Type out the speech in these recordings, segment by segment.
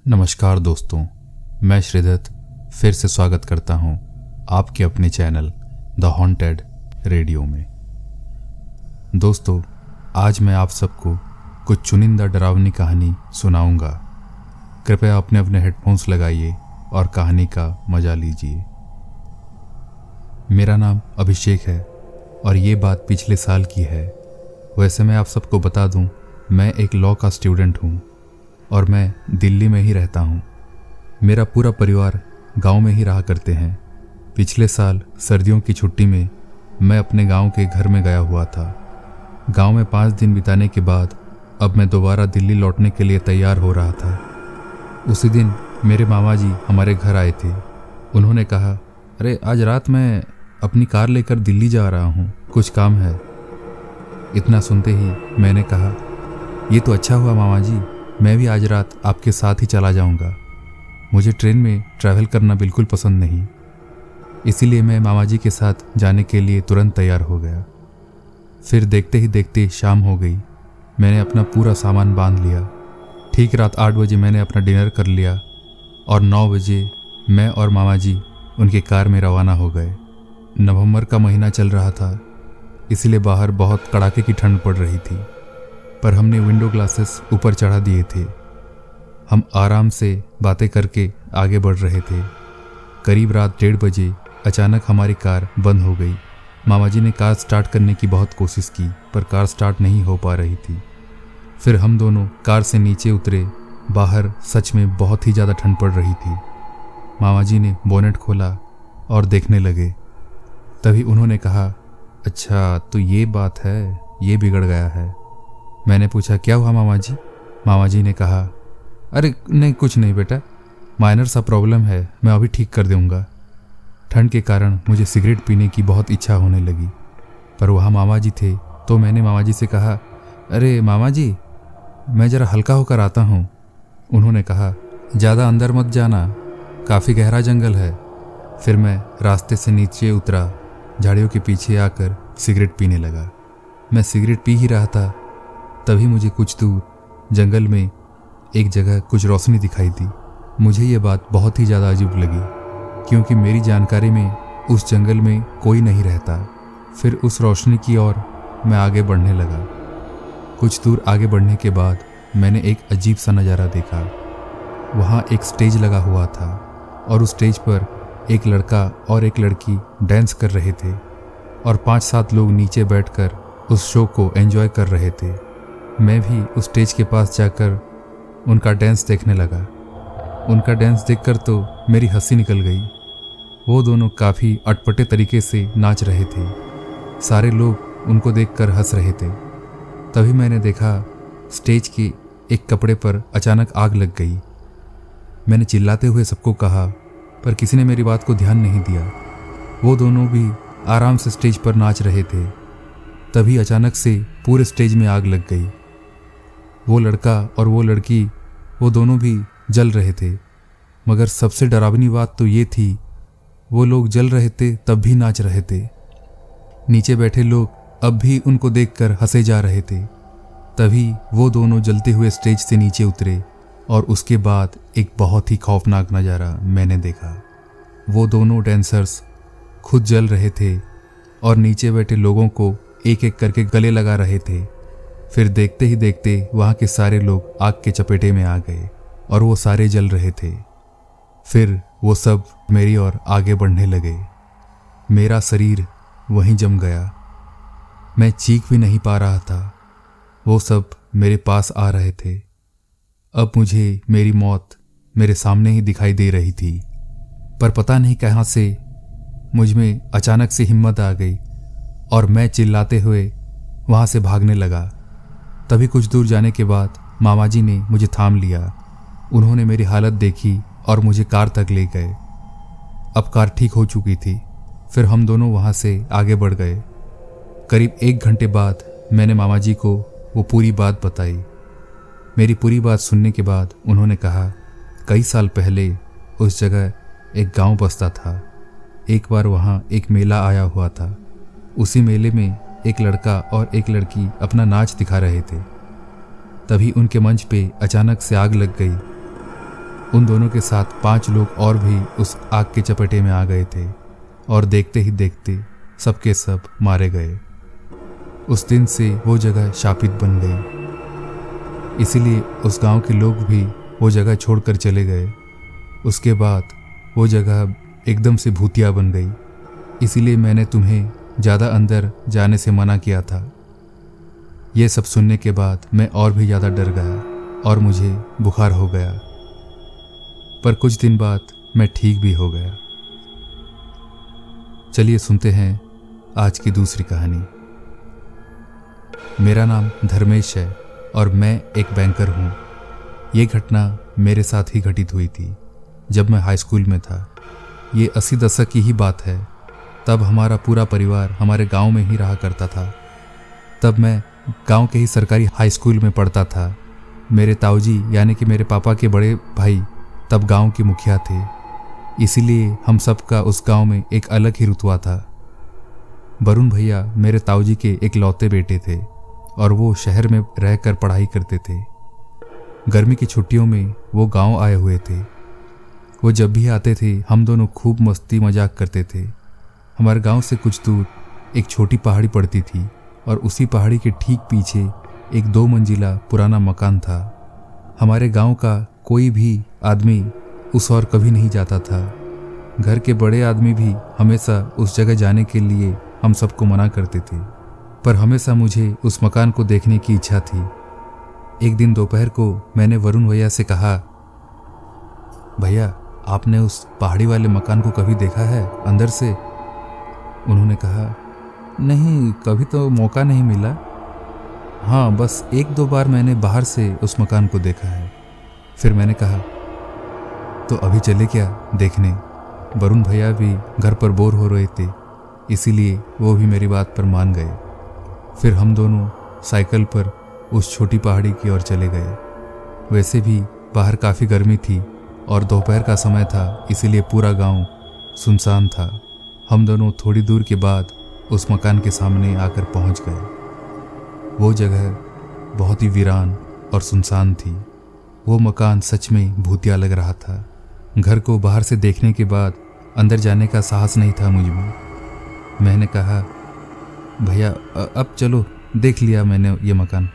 नमस्कार दोस्तों, मैं श्रीदत्त फिर से स्वागत करता हूं आपके अपने चैनल द हॉन्टेड रेडियो में। दोस्तों, आज मैं आप सबको कुछ चुनिंदा डरावनी कहानी सुनाऊंगा। कृपया अपने अपने हेडफोन्स लगाइए और कहानी का मजा लीजिए। मेरा नाम अभिषेक है और ये बात पिछले साल की है। वैसे मैं आप सबको बता दूं, मैं एक लॉ का स्टूडेंट हूं और मैं दिल्ली में ही रहता हूँ। मेरा पूरा परिवार गांव में ही रहा करते हैं। पिछले साल सर्दियों की छुट्टी में मैं अपने गांव के घर में गया हुआ था। गांव में 5 दिन बिताने के बाद अब मैं दोबारा दिल्ली लौटने के लिए तैयार हो रहा था। उसी दिन मेरे मामा जी हमारे घर आए थे। उन्होंने कहा, अरे आज रात मैं अपनी कार लेकर दिल्ली जा रहा हूँ, कुछ काम है। इतना सुनते ही मैंने कहा, ये तो अच्छा हुआ मामा जी, मैं भी आज रात आपके साथ ही चला जाऊंगा। मुझे ट्रेन में ट्रैवल करना बिल्कुल पसंद नहीं, इसीलिए मैं मामा जी के साथ जाने के लिए तुरंत तैयार हो गया। फिर देखते ही देखते शाम हो गई। मैंने अपना पूरा सामान बांध लिया। ठीक रात 8 बजे मैंने अपना डिनर कर लिया और 9 बजे मैं और मामा जी उनके कार में रवाना हो गए। नवंबर का महीना चल रहा था, इसलिए बाहर बहुत कड़ाके की ठंड पड़ रही थी, पर हमने विंडो ग्लासेस ऊपर चढ़ा दिए थे। हम आराम से बातें करके आगे बढ़ रहे थे। करीब रात 1:30 बजे अचानक हमारी कार बंद हो गई। मामा जी ने कार स्टार्ट करने की बहुत कोशिश की, पर कार स्टार्ट नहीं हो पा रही थी। फिर हम दोनों कार से नीचे उतरे। बाहर सच में बहुत ही ज़्यादा ठंड पड़ रही थी। मामा जी ने बोनेट खोला और देखने लगे। तभी उन्होंने कहा, अच्छा तो ये बात है, ये बिगड़ गया है। मैंने पूछा, क्या हुआ मामा जी? मामा जी ने कहा, अरे नहीं कुछ नहीं बेटा, माइनर सा प्रॉब्लम है, मैं अभी ठीक कर दूंगा। ठंड के कारण मुझे सिगरेट पीने की बहुत इच्छा होने लगी, पर वहाँ मामा जी थे, तो मैंने मामा जी से कहा, अरे मामा जी मैं ज़रा हल्का होकर आता हूँ। उन्होंने कहा, ज़्यादा अंदर मत जाना, काफ़ी गहरा जंगल है। फिर मैं रास्ते से नीचे उतरा, झाड़ियों के पीछे आकर सिगरेट पीने लगा। मैं सिगरेट पी ही रहा था, तभी मुझे कुछ दूर जंगल में एक जगह कुछ रोशनी दिखाई दी। मुझे ये बात बहुत ही ज़्यादा अजीब लगी, क्योंकि मेरी जानकारी में उस जंगल में कोई नहीं रहता। फिर उस रोशनी की ओर मैं आगे बढ़ने लगा। कुछ दूर आगे बढ़ने के बाद मैंने एक अजीब सा नज़ारा देखा। वहाँ एक स्टेज लगा हुआ था और उस स्टेज पर एक लड़का और एक लड़की डांस कर रहे थे और 5-7 लोग नीचे बैठकर उस शो को एंजॉय कर रहे थे। मैं भी उस स्टेज के पास जाकर उनका डांस देखने लगा। उनका डांस देखकर तो मेरी हंसी निकल गई। वो दोनों काफ़ी अटपटे तरीके से नाच रहे थे। सारे लोग उनको देखकर हंस रहे थे। तभी मैंने देखा स्टेज के एक कपड़े पर अचानक आग लग गई। मैंने चिल्लाते हुए सबको कहा, पर किसी ने मेरी बात को ध्यान नहीं दिया। वो दोनों भी आराम से स्टेज पर नाच रहे थे। तभी अचानक से पूरे स्टेज में आग लग गई। वो लड़का और वो लड़की, वो दोनों भी जल रहे थे। मगर सबसे डरावनी बात तो ये थी, वो लोग जल रहे थे तब भी नाच रहे थे। नीचे बैठे लोग अब भी उनको देखकर हंसे जा रहे थे। तभी वो दोनों जलते हुए स्टेज से नीचे उतरे और उसके बाद एक बहुत ही खौफनाक नज़ारा मैंने देखा। वो दोनों डांसर्स खुद जल रहे थे और नीचे बैठे लोगों को एक एक करके गले लगा रहे थे। फिर देखते ही देखते वहाँ के सारे लोग आग के चपेटे में आ गए और वो सारे जल रहे थे। फिर वो सब मेरी ओर आगे बढ़ने लगे। मेरा शरीर वहीं जम गया। मैं चीख भी नहीं पा रहा था। वो सब मेरे पास आ रहे थे। अब मुझे मेरी मौत मेरे सामने ही दिखाई दे रही थी, पर पता नहीं कहाँ से मुझ में अचानक से हिम्मत आ गई और मैं चिल्लाते हुए वहाँ से भागने लगा। तभी कुछ दूर जाने के बाद मामा जी ने मुझे थाम लिया। उन्होंने मेरी हालत देखी और मुझे कार तक ले गए। अब कार ठीक हो चुकी थी। फिर हम दोनों वहाँ से आगे बढ़ गए। करीब 1 घंटे बाद मैंने मामा जी को वो पूरी बात बताई। मेरी पूरी बात सुनने के बाद उन्होंने कहा, कई साल पहले उस जगह एक गांव बसता था। एक बार वहाँ एक मेला आया हुआ था। उसी मेले में एक लड़का और एक लड़की अपना नाच दिखा रहे थे। तभी उनके मंच पे अचानक से आग लग गई। उन दोनों के साथ 5 लोग और भी उस आग के चपेटे में आ गए थे और देखते ही देखते सबके सब मारे गए। उस दिन से वो जगह शापित बन गई, इसीलिए उस गांव के लोग भी वो जगह छोड़कर चले गए। उसके बाद वो जगह एकदम से भूतिया बन गई, इसीलिए मैंने तुम्हें ज़्यादा अंदर जाने से मना किया था। ये सब सुनने के बाद मैं और भी ज़्यादा डर गया और मुझे बुखार हो गया, पर कुछ दिन बाद मैं ठीक भी हो गया। चलिए सुनते हैं आज की दूसरी कहानी। मेरा नाम धर्मेश है और मैं एक बैंकर हूँ। ये घटना मेरे साथ ही घटित हुई थी जब मैं हाई स्कूल में था। ये 80 दशक की ही बात है। तब हमारा पूरा परिवार हमारे गांव में ही रहा करता था। तब मैं गांव के ही सरकारी हाई स्कूल में पढ़ता था। मेरे ताऊजी यानी कि मेरे पापा के बड़े भाई तब गांव के मुखिया थे, इसीलिए हम सबका उस गांव में एक अलग ही रुतबा था। वरुण भैया मेरे ताऊजी के एक लौते बेटे थे और वो शहर में रहकर पढ़ाई करते थे। गर्मी की छुट्टियों में वो गांव आए हुए थे। वो जब भी आते थे हम दोनों खूब मस्ती मजाक करते थे। हमारे गांव से कुछ दूर एक छोटी पहाड़ी पड़ती थी और उसी पहाड़ी के ठीक पीछे एक 2 मंजिला पुराना मकान था। हमारे गांव का कोई भी आदमी उस ओर कभी नहीं जाता था। घर के बड़े आदमी भी हमेशा उस जगह जाने के लिए हम सबको मना करते थे, पर हमेशा मुझे उस मकान को देखने की इच्छा थी। एक दिन दोपहर को मैंने वरुण भैया से कहा, भैया आपने उस पहाड़ी वाले मकान को कभी देखा है अंदर से? उन्होंने कहा, नहीं, कभी तो मौका नहीं मिला। हाँ, बस 1-2 बार मैंने बाहर से उस मकान को देखा है। फिर मैंने कहा, तो अभी चले क्या देखने? वरुण भैया भी घर पर बोर हो रहे थे, इसीलिए वो भी मेरी बात पर मान गए। फिर हम दोनों साइकिल पर उस छोटी पहाड़ी की ओर चले गए। वैसे भी बाहर काफ़ी गर्मी थी और दोपहर का समय था, इसीलिए पूरा गांव सुनसान था। हम दोनों थोड़ी दूर के बाद उस मकान के सामने आकर पहुंच गए। वो जगह बहुत ही वीरान और सुनसान थी। वो मकान सच में भूतिया लग रहा था। घर को बाहर से देखने के बाद अंदर जाने का साहस नहीं था मुझ में। मैंने कहा, भैया अब चलो, देख लिया मैंने ये मकान।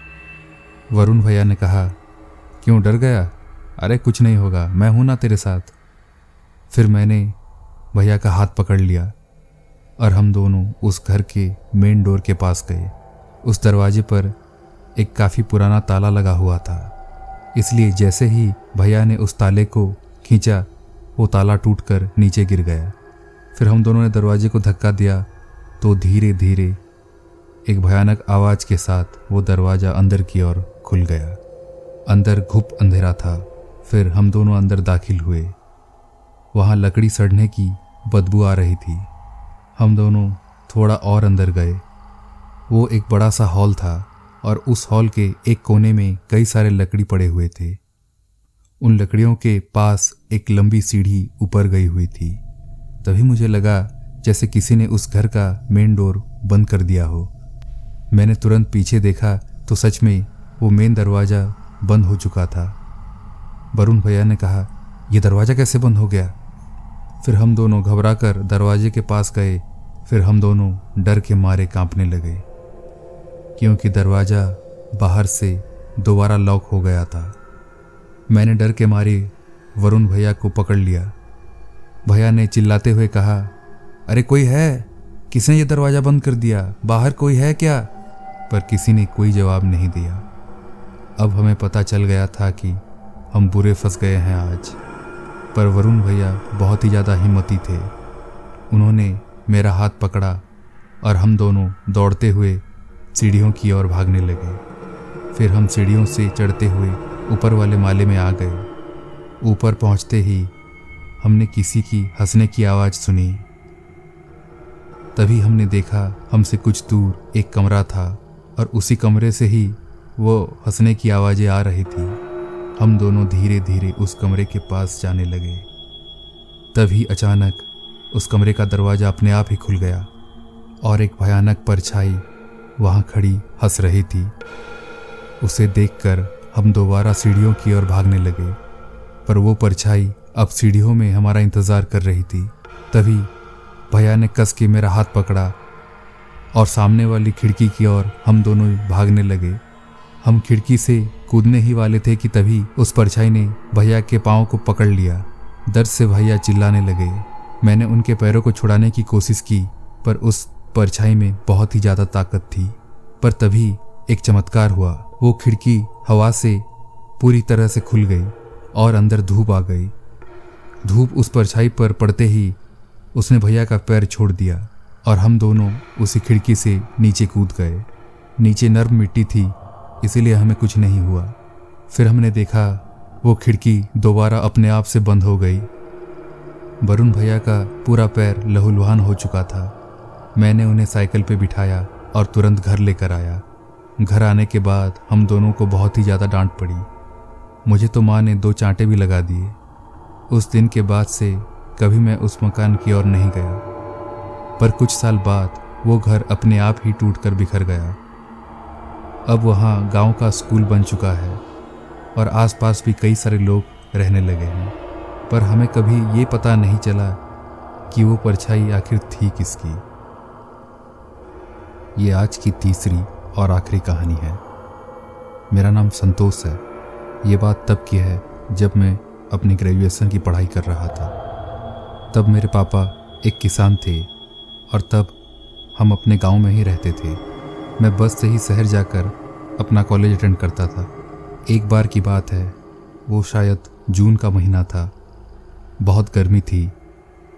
वरुण भैया ने कहा, क्यों डर गया? अरे कुछ नहीं होगा, मैं हूं ना तेरे साथ। फिर मैंने भैया का हाथ पकड़ लिया और हम दोनों उस घर के मेन डोर के पास गए। उस दरवाजे पर एक काफ़ी पुराना ताला लगा हुआ था, इसलिए जैसे ही भैया ने उस ताले को खींचा वो ताला टूटकर नीचे गिर गया। फिर हम दोनों ने दरवाजे को धक्का दिया तो धीरे धीरे एक भयानक आवाज़ के साथ वो दरवाज़ा अंदर की ओर खुल गया। अंदर घुप अंधेरा था। फिर हम दोनों अंदर दाखिल हुए। वहाँ लकड़ी सड़ने की बदबू आ रही थी। हम दोनों थोड़ा और अंदर गए। वो एक बड़ा सा हॉल था और उस हॉल के एक कोने में कई सारे लकड़ी पड़े हुए थे। उन लकड़ियों के पास एक लंबी सीढ़ी ऊपर गई हुई थी। तभी मुझे लगा जैसे किसी ने उस घर का मेन डोर बंद कर दिया हो। मैंने तुरंत पीछे देखा तो सच में वो मेन दरवाज़ा बंद हो चुका था। वरुण भैया ने कहा, यह दरवाज़ा कैसे बंद हो गया? फिर हम दोनों घबराकर दरवाजे के पास गए। फिर हम दोनों डर के मारे कांपने लगे, क्योंकि दरवाज़ा बाहर से दोबारा लॉक हो गया था। मैंने डर के मारे वरुण भैया को पकड़ लिया। भैया ने चिल्लाते हुए कहा, अरे कोई है? किसने ये दरवाज़ा बंद कर दिया? बाहर कोई है क्या? पर किसी ने कोई जवाब नहीं दिया। अब हमें पता चल गया था कि हम बुरे फंस गए हैं आज। पर वरुण भैया बहुत ही ज़्यादा हिम्मती थे। उन्होंने मेरा हाथ पकड़ा और हम दोनों दौड़ते हुए सीढ़ियों की ओर भागने लगे। फिर हम सीढ़ियों से चढ़ते हुए ऊपर वाले माले में आ गए। ऊपर पहुंचते ही हमने किसी की हंसने की आवाज़ सुनी। तभी हमने देखा हमसे कुछ दूर एक कमरा था और उसी कमरे से ही वो हंसने की आवाज़ें आ रही थी। हम दोनों धीरे धीरे उस कमरे के पास जाने लगे। तभी अचानक उस कमरे का दरवाज़ा अपने आप ही खुल गया और एक भयानक परछाई वहाँ खड़ी हंस रही थी। उसे देखकर हम दोबारा सीढ़ियों की ओर भागने लगे। पर वो परछाई अब सीढ़ियों में हमारा इंतज़ार कर रही थी। तभी भैया ने कस के मेरा हाथ पकड़ा और सामने वाली खिड़की की ओर हम दोनों भागने लगे। हम खिड़की से कूदने ही वाले थे कि तभी उस परछाई ने भैया के पाँव को पकड़ लिया। दर्द से भैया चिल्लाने लगे। मैंने उनके पैरों को छुड़ाने की कोशिश की, पर उस परछाई में बहुत ही ज़्यादा ताकत थी। पर तभी एक चमत्कार हुआ। वो खिड़की हवा से पूरी तरह से खुल गई और अंदर धूप आ गई। धूप उस परछाई पर पड़ते ही उसने भैया का पैर छोड़ दिया और हम दोनों उसी खिड़की से नीचे कूद गए। नीचे नर्म मिट्टी थी, इसीलिए हमें कुछ नहीं हुआ। फिर हमने देखा वो खिड़की दोबारा अपने आप से बंद हो गई। वरुण भैया का पूरा पैर लहूलुहान हो चुका था। मैंने उन्हें साइकिल पे बिठाया और तुरंत घर लेकर आया। घर आने के बाद हम दोनों को बहुत ही ज़्यादा डांट पड़ी। मुझे तो माँ ने 2 चांटे भी लगा दिए। उस दिन के बाद से कभी मैं उस मकान की ओर नहीं गया। पर कुछ साल बाद वो घर अपने आप ही टूटकर बिखर गया। अब वहाँ गांव का स्कूल बन चुका है और आसपास भी कई सारे लोग रहने लगे हैं। पर हमें कभी ये पता नहीं चला कि वो परछाई आखिर थी किसकी। ये आज की तीसरी और आखिरी कहानी है। मेरा नाम संतोष है। ये बात तब की है जब मैं अपनी ग्रेजुएशन की पढ़ाई कर रहा था। तब मेरे पापा एक किसान थे और तब हम अपने गांव में ही रहते थे। मैं बस से ही शहर जाकर अपना कॉलेज अटेंड करता था। एक बार की बात है, वो शायद जून का महीना था। बहुत गर्मी थी,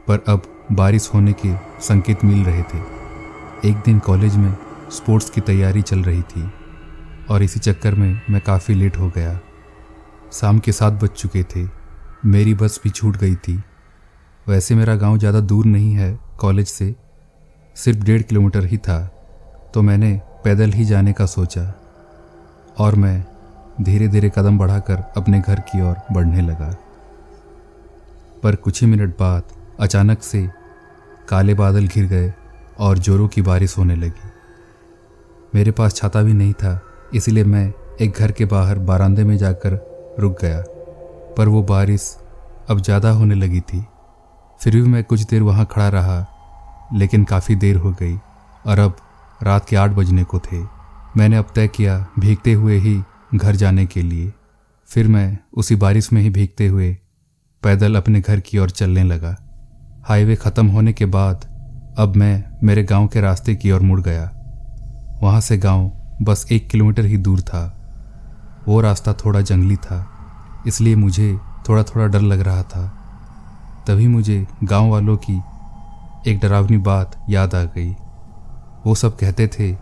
पर अब बारिश होने के संकेत मिल रहे थे। एक दिन कॉलेज में स्पोर्ट्स की तैयारी चल रही थी और इसी चक्कर में मैं काफ़ी लेट हो गया। शाम के 7 बज चुके थे। मेरी बस भी छूट गई थी। वैसे मेरा गांव ज़्यादा दूर नहीं है कॉलेज से, सिर्फ 1.5 किलोमीटर ही था। तो मैंने पैदल ही जाने का सोचा और मैं धीरे धीरे कदम बढ़ाकर अपने घर की ओर बढ़ने लगा। पर कुछ ही मिनट बाद अचानक से काले बादल घिर गए और जोरों की बारिश होने लगी। मेरे पास छाता भी नहीं था, इसलिए मैं एक घर के बाहर बरामदे में जाकर रुक गया। पर वो बारिश अब ज़्यादा होने लगी थी। फिर भी मैं कुछ देर वहाँ खड़ा रहा, लेकिन काफ़ी देर हो गई और अब रात के 8 बजने को थे। मैंने अब तय किया भीगते हुए ही घर जाने के लिए। फिर मैं उसी बारिश में ही भीगते हुए पैदल अपने घर की ओर चलने लगा। हाईवे ख़त्म होने के बाद अब मैं मेरे गांव के रास्ते की ओर मुड़ गया। वहाँ से गांव बस 1 किलोमीटर ही दूर था। वो रास्ता थोड़ा जंगली था, इसलिए मुझे थोड़ा थोड़ा डर लग रहा था। तभी मुझे गांव वालों की एक डरावनी बात याद आ गई। वो सब कहते थे,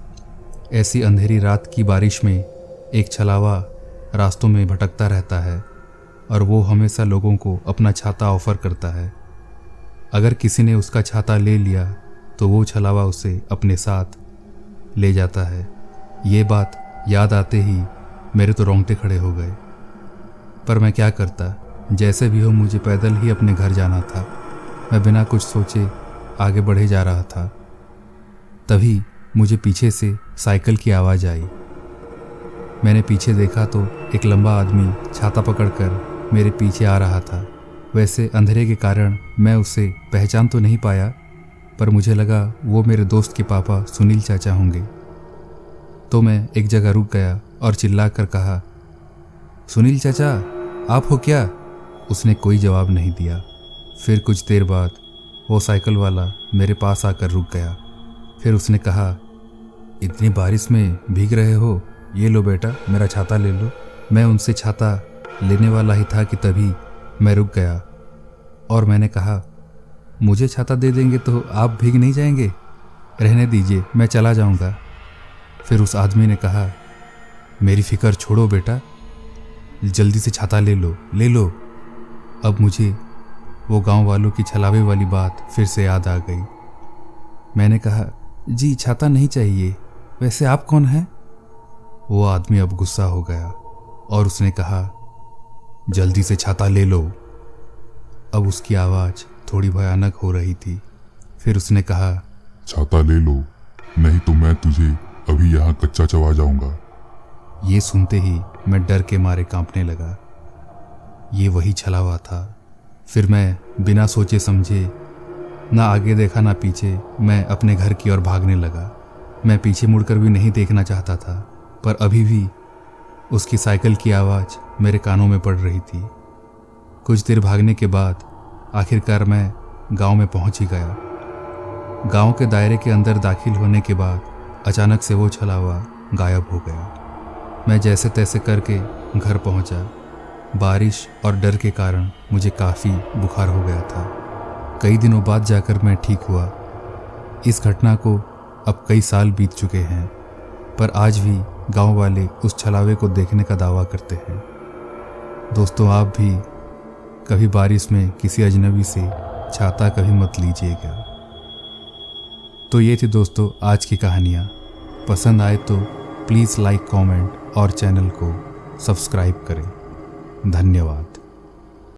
ऐसी अंधेरी रात की बारिश में एक छलावा रास्तों में भटकता रहता है और वो हमेशा लोगों को अपना छाता ऑफर करता है। अगर किसी ने उसका छाता ले लिया तो वो छलावा उसे अपने साथ ले जाता है। ये बात याद आते ही मेरे तो रोंगटे खड़े हो गए। पर मैं क्या करता, जैसे भी हो मुझे पैदल ही अपने घर जाना था। मैं बिना कुछ सोचे आगे बढ़े जा रहा था। तभी मुझे पीछे से साइकिल की आवाज़ आई। मैंने पीछे देखा तो एक लंबा आदमी छाता पकड़कर मेरे पीछे आ रहा था। वैसे अंधेरे के कारण मैं उसे पहचान तो नहीं पाया, पर मुझे लगा वो मेरे दोस्त के पापा सुनील चाचा होंगे। तो मैं एक जगह रुक गया और चिल्लाकर कहा, सुनील चाचा आप हो क्या? उसने कोई जवाब नहीं दिया। फिर कुछ देर बाद वो साइकिल वाला मेरे पास आकर रुक गया। फिर उसने कहा, इतनी बारिश में भीग रहे हो, ये लो बेटा मेरा छाता ले लो। मैं उनसे छाता लेने वाला ही था कि तभी मैं रुक गया और मैंने कहा, मुझे छाता दे देंगे तो आप भीग नहीं जाएंगे? रहने दीजिए, मैं चला जाऊंगा। फिर उस आदमी ने कहा, मेरी फिक्र छोड़ो बेटा, जल्दी से छाता ले लो ले लो। अब मुझे वो गांव वालों की छलावे वाली बात फिर से याद आ गई। मैंने कहा, जी छाता नहीं चाहिए, वैसे आप कौन हैं? वो आदमी अब गुस्सा हो गया और उसने कहा, जल्दी से छाता ले लो। अब उसकी आवाज़ थोड़ी भयानक हो रही थी। फिर उसने कहा, छाता ले लो, नहीं तो मैं तुझे अभी यहाँ कच्चा चबा जाऊंगा। ये सुनते ही मैं डर के मारे कांपने लगा। ये वही छलावा था। फिर मैं बिना सोचे समझे, ना आगे देखा ना पीछे, मैं अपने घर की ओर भागने लगा। मैं पीछे मुड़कर भी नहीं देखना चाहता था, पर अभी भी उसकी साइकिल की आवाज़ मेरे कानों में पड़ रही थी। कुछ देर भागने के बाद आखिरकार मैं गांव में पहुंच ही गया। गांव के दायरे के अंदर दाखिल होने के बाद अचानक से वो छलावा गायब हो गया। मैं जैसे तैसे करके घर पहुंचा। बारिश और डर के कारण मुझे काफ़ी बुखार हो गया था। कई दिनों बाद जाकर मैं ठीक हुआ। इस घटना को अब कई साल बीत चुके हैं, पर आज भी गांव वाले उस छलावे को देखने का दावा करते हैं। दोस्तों, आप भी कभी बारिश में किसी अजनबी से छाता कभी मत लीजिएगा। तो ये थी दोस्तों आज की कहानियाँ। पसंद आए तो प्लीज़ लाइक, कमेंट और चैनल को सब्सक्राइब करें। धन्यवाद।